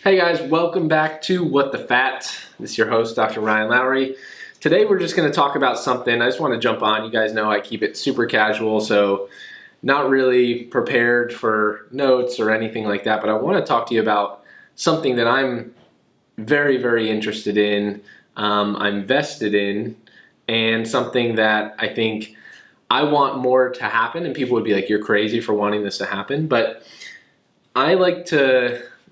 Hey guys, welcome back to What the Fat. This is your host, Dr. Ryan Lowry. Today we're just going to talk about something. I just want to jump on. You guys know I keep it super casual, so not really prepared for notes or anything like that, but I want to talk to you about something that I'm very, very interested in, I'm vested in, and something that I think I want more to happen, and people would be like, you're crazy for wanting this to happen, but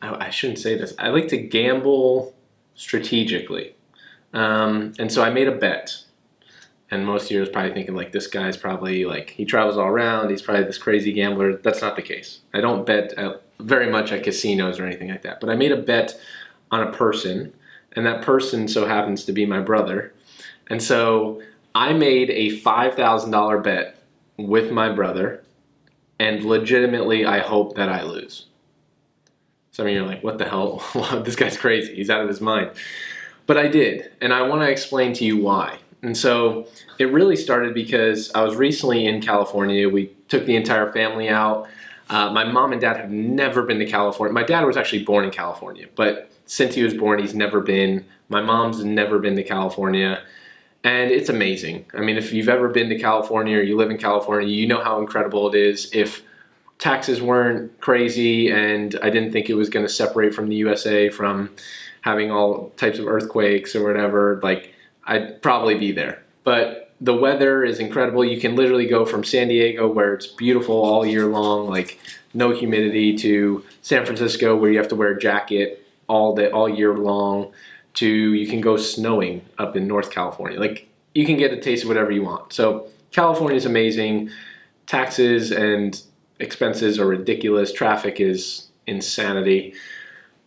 I shouldn't say this. I like to gamble strategically. And so I made a bet. And most of you are probably thinking, like, this guy's probably, like, he travels all around. He's probably this crazy gambler. That's not the case. I don't bet very much at casinos or anything like that. But I made a bet on a person. And that person so happens to be my brother. And so I made a $5,000 bet with my brother. And legitimately, I hope that I lose. Some of you are like, what the hell? This guy's crazy. He's out of his mind. But I did, and I want to explain to you why. And so it really started because I was recently in California. We took the entire family out. My mom and dad have never been to California. My dad was actually born in California, but since he was born, he's never been. My mom's never been to California, and it's amazing. I mean, if you've ever been to California or you live in California, you know how incredible it is. If taxes weren't crazy and I didn't think it was going to separate from the USA from having all types of earthquakes or whatever, like, I'd probably be there. But the weather is incredible. You can literally go from San Diego, where it's beautiful all year long, like no humidity, to San Francisco, where you have to wear a jacket all year long, to you can go snowing up in North California. Like, you can get a taste of whatever you want. So California is amazing. Taxes and expenses are ridiculous. Traffic is insanity.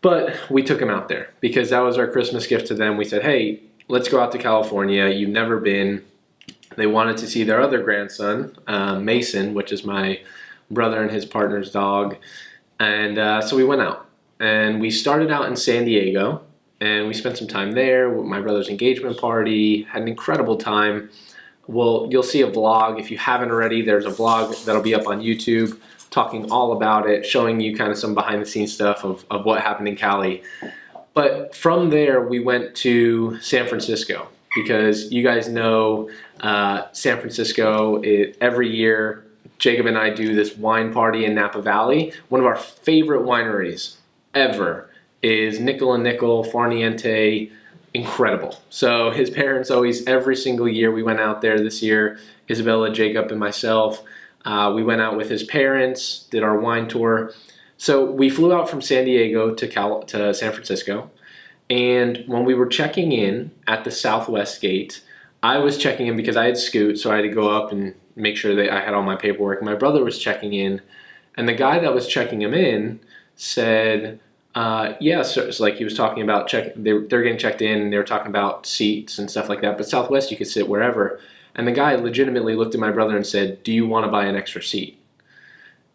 But we took them out there because that was our Christmas gift to them. We said, hey, let's go out to California. You've never been. They wanted to see their other grandson, Mason, which is my brother and his partner's dog. And so we went out. And we started out in San Diego. And we spent some time there with my brother's engagement party. Had an incredible time. Well, you'll see a vlog. If you haven't already, there's a vlog that'll be up on YouTube talking all about it, showing you kind of some behind the scenes stuff of what happened in Cali. But from there, we went to San Francisco because you guys know San Francisco, every year, Jacob and I do this wine party in Napa Valley. One of our favorite wineries ever is Nickel and Nickel, Farniente. Incredible. So his parents always, every single year we went out there. This year, Isabella, Jacob, and myself, we went out with his parents, did our wine tour. So we flew out from San Diego to San Francisco. And when we were checking in at the Southwest gate, I was checking in because I had Scoot, so I had to go up and make sure that I had all my paperwork. My brother was checking in, and the guy that was checking him in said, yeah, so it's like he was talking about they're getting checked in, and they were talking about seats and stuff like that. But Southwest, you could sit wherever. And the guy legitimately looked at my brother and said, do you want to buy an extra seat?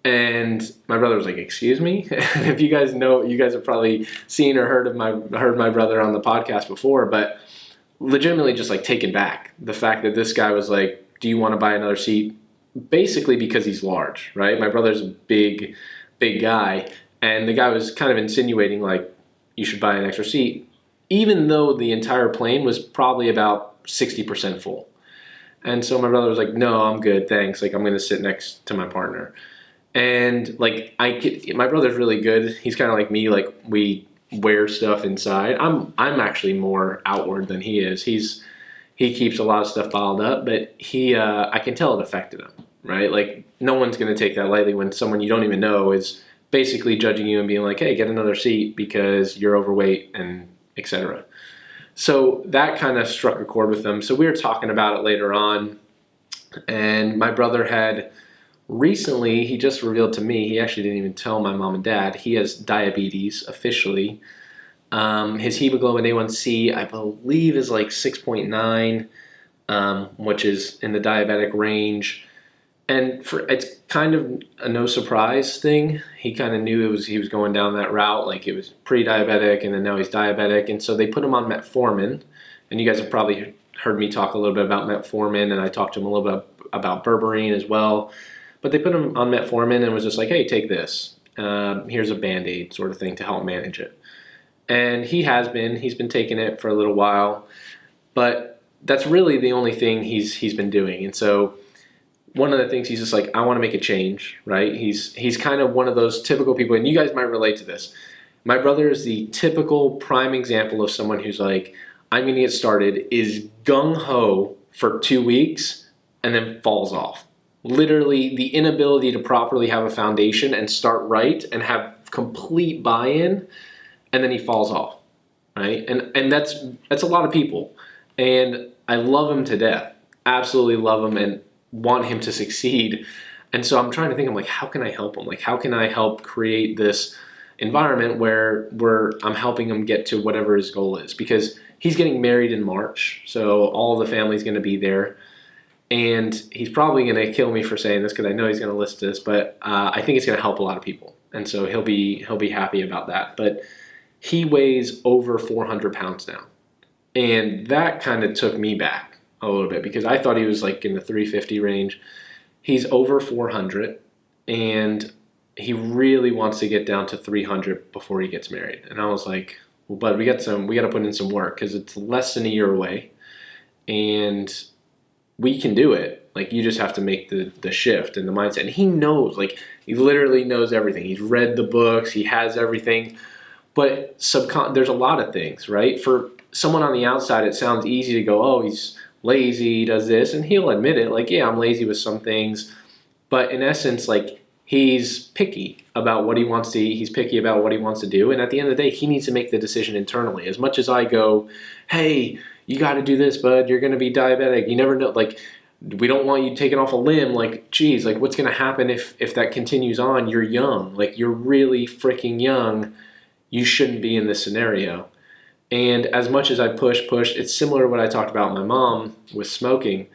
And my brother was like, excuse me? If you guys know, you guys have probably seen or heard my brother on the podcast before, but legitimately just like taken back. The fact that this guy was like, do you want to buy another seat? Basically because he's large, right? My brother's a big guy. And the guy was kind of insinuating, like, you should buy an extra seat, even though the entire plane was probably about 60% full. And so my brother was like, no, I'm good, thanks. Like, I'm going to sit next to my partner. And, like, my brother's really good. He's kind of like me. Like, we wear stuff inside. I'm actually more outward than he is. He keeps a lot of stuff bottled up, but I can tell it affected him, right? Like, no one's going to take that lightly when someone you don't even know is basically judging you and being like, hey, get another seat because you're overweight and etc. So that kind of struck a chord with them. So we were talking about it later on, and my brother had recently, he just revealed to me, he actually didn't even tell my mom and dad, he has diabetes officially. His hemoglobin A1C, I believe, is like 6.9, which is in the diabetic range. And it's kind of a no surprise thing. He kind of knew he was going down that route. Like, it was pre-diabetic, and then now he's diabetic. And so they put him on metformin. And you guys have probably heard me talk a little bit about metformin, and I talked to him a little bit about berberine as well. But they put him on metformin and was just like, hey, take this. Here's a Band-Aid sort of thing to help manage it. And he's been taking it for a little while, but that's really the only thing he's been doing. And so one of the things he's just like, I want to make a change, right? He's kind of one of those typical people, and you guys might relate to this. My brother is the typical prime example of someone who's like, I'm going to get started, is gung-ho for 2 weeks, and then falls off. Literally the inability to properly have a foundation and start right and have complete buy-in, and then he falls off, right? And that's a lot of people. And I love him to death. Absolutely love him and want him to succeed. And so I'm trying to think, I'm like, how can I help him? Like, how can I help create this environment where I'm helping him get to whatever his goal is? Because he's getting married in March, so all the family's going to be there. And he's probably going to kill me for saying this because I know he's going to listen to this, but I think it's going to help a lot of people. And so he'll be happy about that. But he weighs over 400 pounds now. And that kind of took me back a little bit because I thought he was like in the 350 range. He's over 400, and he really wants to get down to 300 before he gets married. And I was like, well, bud, we got to put in some work because it's less than a year away, and we can do it. Like, you just have to make the shift and the mindset. And he knows, like, he literally knows everything. He's read the books. He has everything. But there's a lot of things, right? For someone on the outside, it sounds easy to go, oh, he's lazy, he does this. And he'll admit it. Like, yeah, I'm lazy with some things. But in essence, like, he's picky about what he wants to eat. He's picky about what he wants to do. And at the end of the day, he needs to make the decision internally. As much as I go, hey, you got to do this, bud. You're going to be diabetic. You never know. Like, we don't want you taking off a limb. Like, geez, like, what's going to happen if that continues on? You're young. Like, you're really freaking young. You shouldn't be in this scenario. And as much as I push, it's similar to what I talked about with my mom with smoking.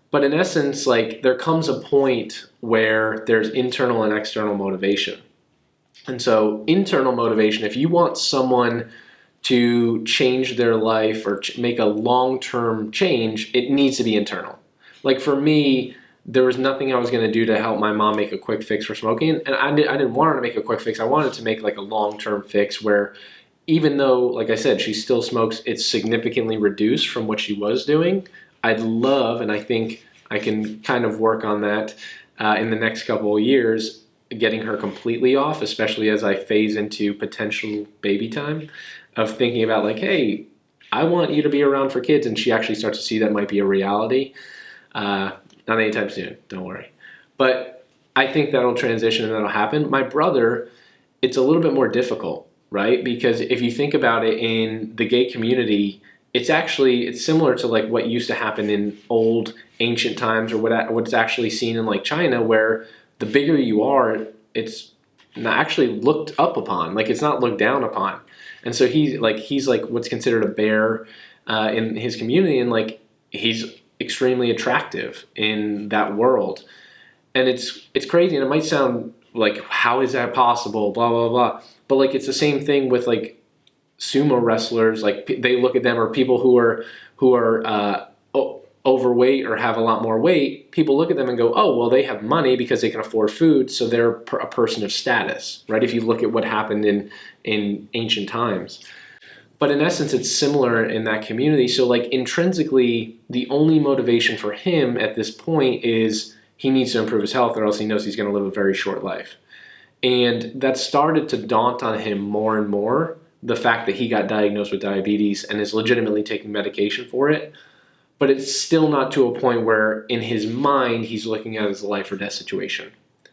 But in essence, like, there comes a point where there's internal and external motivation. And so internal motivation, if you want someone to change their life or make a long-term change, it needs to be internal. Like, for me, there was nothing I was going to do to help my mom make a quick fix for smoking. And I didn't want her to make a quick fix. I wanted to make like a long-term fix where, even though, like I said, she still smokes, it's significantly reduced from what she was doing. I'd love, and I think I can kind of work on that in the next couple of years, getting her completely off, especially as I phase into potential baby time, of thinking about like, hey, I want you to be around for kids. And she actually starts to see that might be a reality. Not anytime soon, don't worry. But I think that'll transition and that'll happen. My brother, it's a little bit more difficult, right? Because if you think about it, in the gay community, it's similar to like what used to happen in old ancient times, or what's actually seen in like China, where the bigger you are, it's not actually looked up upon. Like, it's not looked down upon. And so he's like what's considered a bear in his community, and like he's extremely attractive in that world. And it's crazy, and it might sound like, how is that possible, blah blah blah, but like, it's the same thing with like sumo wrestlers. Like, they look at them, or people who are overweight or have a lot more weight. People look at them and go, oh, well, they have money because they can afford food, so they're a person of status, right? If you look at what happened in ancient times. But in essence, it's similar in that community. So like, intrinsically, the only motivation for him at this point is he needs to improve his health, or else he knows he's going to live a very short life. And that started to daunt on him more and more, the fact that he got diagnosed with diabetes and is legitimately taking medication for it. But it's still not to a point where in his mind he's looking at it as a life or death situation.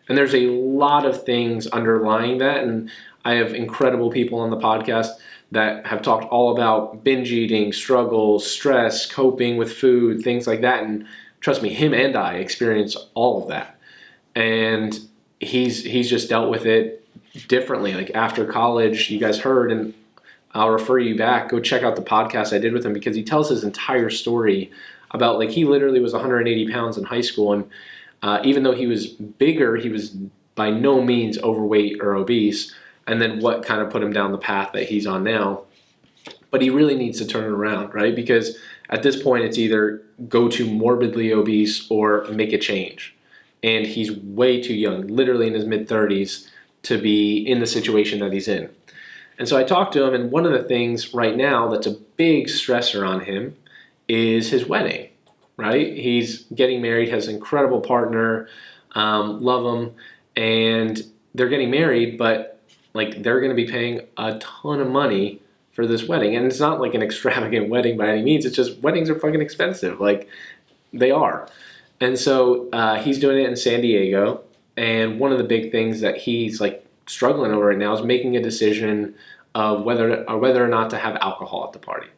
And there's a lot of things underlying that. And I have incredible people on the podcast that have talked all about binge eating, struggles, stress, coping with food, things like that. And trust me, him and I experience all of that. And he's just dealt with it differently. Like, after college, you guys heard, and I'll refer you back, go check out the podcast I did with him, because he tells his entire story about, like, he literally was 180 pounds in high school. And even though he was bigger, he was by no means overweight or obese. And then what kind of put him down the path that he's on now. But he really needs to turn it around, right? Because at this point, it's either go to morbidly obese or make a change. And he's way too young, literally in his mid-30s, to be in the situation that he's in. And so I talked to him, and one of the things right now that's a big stressor on him is his wedding, right? He's getting married, has an incredible partner, love him, and they're getting married, but like they're going to be paying a ton of money for this wedding. And it's not like an extravagant wedding by any means. It's just weddings are fucking expensive. Like they are. And so he's doing it in San Diego. And one of the big things that he's like struggling over right now is making a decision of whether or not to have alcohol at the party.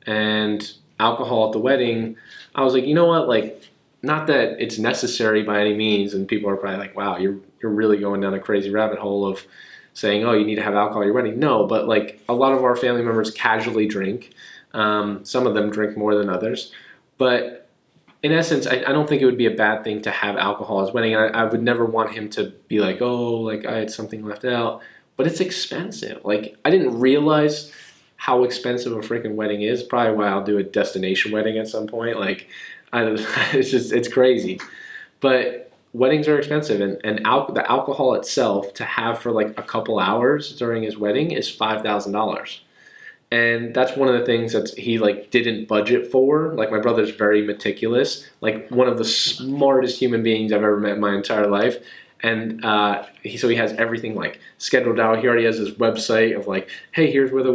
And alcohol at the wedding, I was like, you know what, like, not that it's necessary by any means, and people are probably like, wow, you're really going down a crazy rabbit hole of saying, oh, you need to have alcohol at your wedding. No, but like a lot of our family members casually drink. Some of them drink more than others. But in essence, I don't think it would be a bad thing to have alcohol at his wedding. I would never want him to be like, oh, like I had something left out. But it's expensive. Like I didn't realize how expensive a freaking wedding is. Probably why I'll do a destination wedding at some point. Like it's crazy. But weddings are expensive, and the alcohol itself to have for like a couple hours during his wedding is $5,000. And that's one of the things that he like didn't budget for. Like my brother's very meticulous, like one of the smartest human beings I've ever met in my entire life. And he has everything like scheduled out. He already has his website of like, hey, here's where the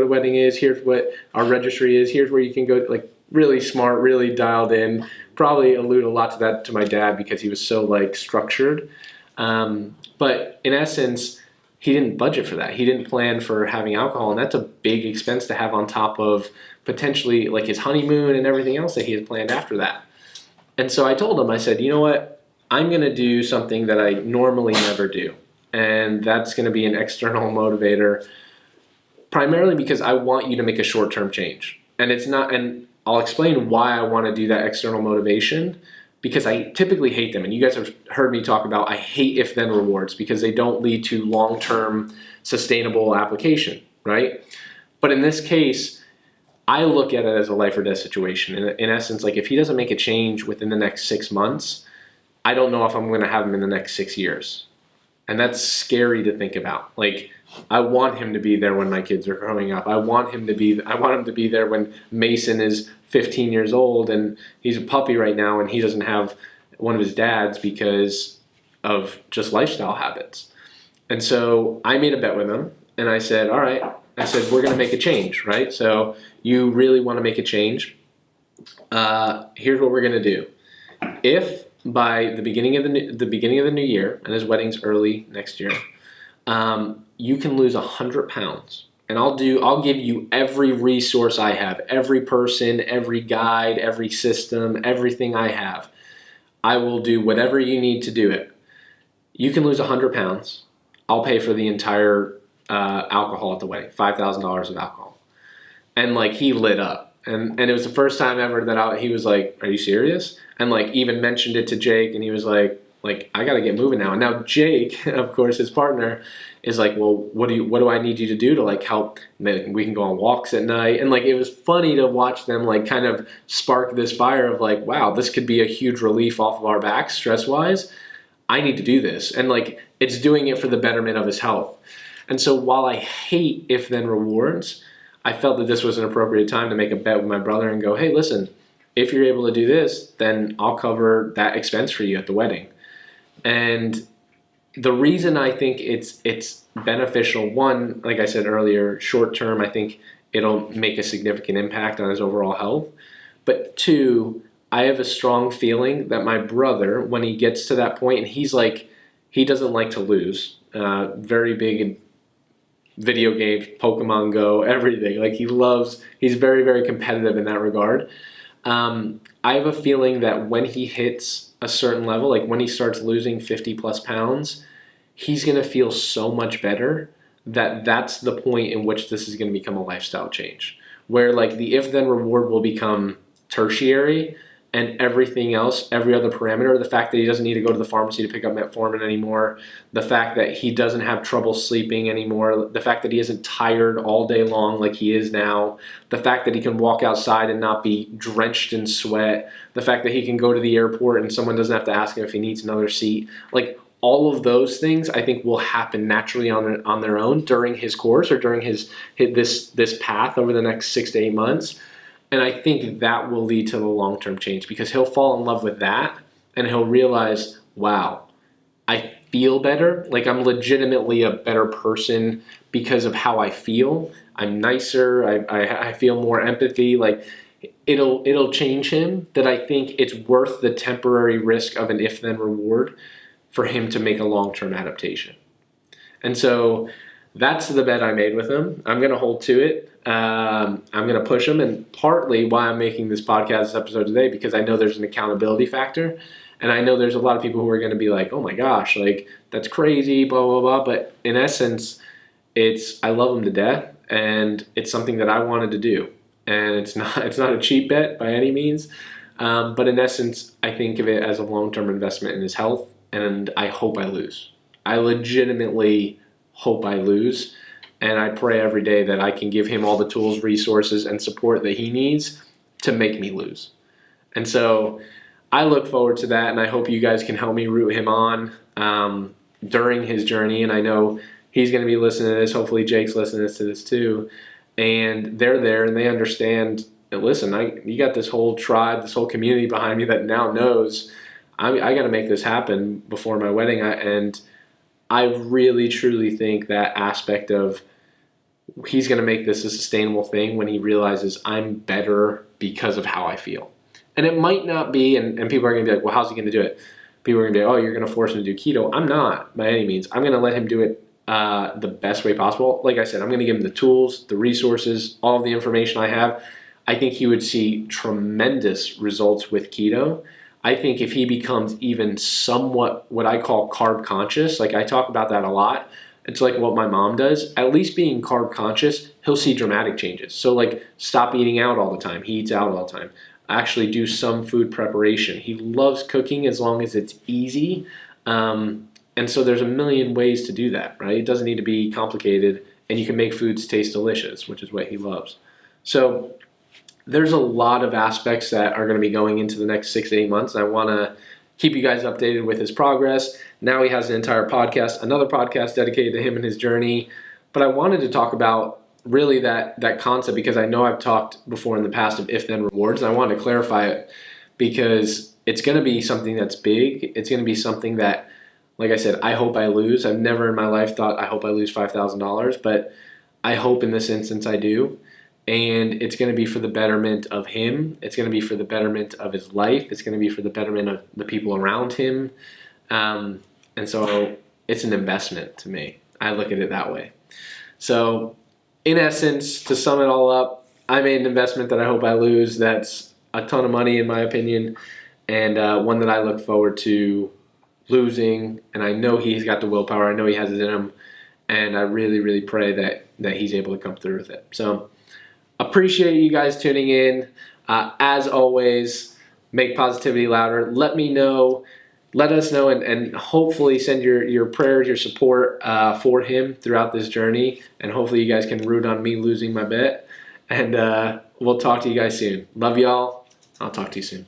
wedding is. Here's what our registry is. Here's where you can go. Like really smart, really dialed in. Probably allude a lot to that to my dad because he was so like structured. But in essence, he didn't budget for that. He didn't plan for having alcohol, and that's a big expense to have on top of potentially like his honeymoon and everything else that he had planned after that. And so I told him, I said, you know what? I'm going to do something that I normally never do. And that's going to be an external motivator, primarily because I want you to make a short-term change. And it's not, and I'll explain why I want to do that external motivation, because I typically hate them. And you guys have heard me talk about I hate if-then rewards because they don't lead to long-term sustainable application, right? But in this case, I look at it as a life or death situation. In essence, like if he doesn't make a change within the next 6 months, I don't know if I'm going to have him in the next 6 years. And that's scary to think about. Like, I want him to be there when my kids are growing up. I want him to be there when Mason is 15 years old and he's a puppy right now and he doesn't have one of his dads because of just lifestyle habits. And so I made a bet with him and I said, all right, we're going to make a change, right? So you really want to make a change. Here's what we're going to do. If by the beginning of the new year, and his wedding's early next year, you can lose 100 pounds. And I'll give you every resource I have, every person, every guide, every system, everything I have. I will do whatever you need to do it. You can lose 100 pounds. I'll pay for the entire alcohol at the wedding, $5,000 of alcohol. And like he lit up. And it was the first time ever that he was like, are you serious? And like even mentioned it to Jake, and he was like I got to get moving now. And now Jake, of course, his partner, is like, well, what do I need you to do to like help? We can go on walks at night. And like it was funny to watch them like kind of spark this fire of like, wow, this could be a huge relief off of our backs stress-wise. I need to do this. And like it's doing it for the betterment of his health. And so while I hate if-then rewards, I felt that this was an appropriate time to make a bet with my brother and go, hey, listen, if you're able to do this, then I'll cover that expense for you at the wedding. And the reason I think it's beneficial, one, like I said earlier, short term, I think it'll make a significant impact on his overall health. But two, I have a strong feeling that my brother, when he gets to that point, and he doesn't like to lose, very big in video games, Pokemon Go, everything. Like he's very, very competitive in that regard. I have a feeling that when he hits a certain level, like when he starts losing 50 plus pounds, he's going to feel so much better that that's the point in which this is going to become a lifestyle change, where like the if-then reward will become tertiary, and everything else, every other parameter, the fact that he doesn't need to go to the pharmacy to pick up metformin anymore, the fact that he doesn't have trouble sleeping anymore, the fact that he isn't tired all day long like he is now, the fact that he can walk outside and not be drenched in sweat, the fact that he can go to the airport and someone doesn't have to ask him if he needs another seat, like all of those things I think will happen naturally on their own during his course or during this path over the next 6 to 8 months. And I think that will lead to the long-term change because he'll fall in love with that and he'll realize, wow, I feel better. Like I'm legitimately a better person because of how I feel. I'm nicer. I feel more empathy. Like it'll change him that I think it's worth the temporary risk of an if-then reward for him to make a long-term adaptation. And so that's the bet I made with him. I'm going to hold to it. I'm going to push him. And partly why I'm making this podcast episode today, because I know there's an accountability factor. And I know there's a lot of people who are going to be like, oh my gosh, like that's crazy, blah, blah, blah. But in essence, I love him to death. And it's something that I wanted to do. And it's not a cheap bet by any means. But in essence, I think of it as a long-term investment in his health. And I hope I lose. I legitimately hope I lose. And I pray every day that I can give him all the tools, resources, and support that he needs to make me lose. And so I look forward to that, and I hope you guys can help me root him on during his journey. And I know he's going to be listening to this. Hopefully Jake's listening to this too. And they're there, and they understand that, listen, you got this whole tribe, this whole community behind me that now knows I got to make this happen before my wedding. And I really, truly think that aspect of he's going to make this a sustainable thing when he realizes I'm better because of how I feel. And it might not be, and people are going to be like, well, how's he going to do it? People are going to be like, oh, you're going to force him to do keto. I'm not, by any means. I'm going to let him do it the best way possible. Like I said, I'm going to give him the tools, the resources, all of the information I have. I think he would see tremendous results with keto. I think if he becomes even somewhat what I call carb conscious, like I talk about that a lot, it's like what my mom does. At least being carb conscious, he'll see dramatic changes. So like stop eating out all the time. He eats out all the time. Actually do some food preparation. He loves cooking as long as it's easy. And so there's a million ways to do that, right? It doesn't need to be complicated, and you can make foods taste delicious, which is what he loves. So there's a lot of aspects that are going to be going into the next 6 to 8 months. And I want to keep you guys updated with his progress. Now he has an entire podcast, another podcast dedicated to him and his journey. But I wanted to talk about really that concept because I know I've talked before in the past of if-then rewards. And I wanted to clarify it because it's going to be something that's big. It's going to be something that, like I said, I hope I lose. I've never in my life thought I hope I lose $5,000, but I hope in this instance I do. And it's going to be for the betterment of him. It's going to be for the betterment of his life. It's going to be for the betterment of the people around him. And so it's an investment to me. I look at it that way. So in essence, to sum it all up, I made an investment that I hope I lose. That's a ton of money in my opinion, and one that I look forward to losing. And I know he's got the willpower. I know he has it in him. And I really, really pray that he's able to come through with it. So appreciate you guys tuning in. As always, make positivity louder. Let us know, and hopefully send your prayers, your support for him throughout this journey. And hopefully you guys can root on me losing my bet. And we'll talk to you guys soon. Love y'all. I'll talk to you soon.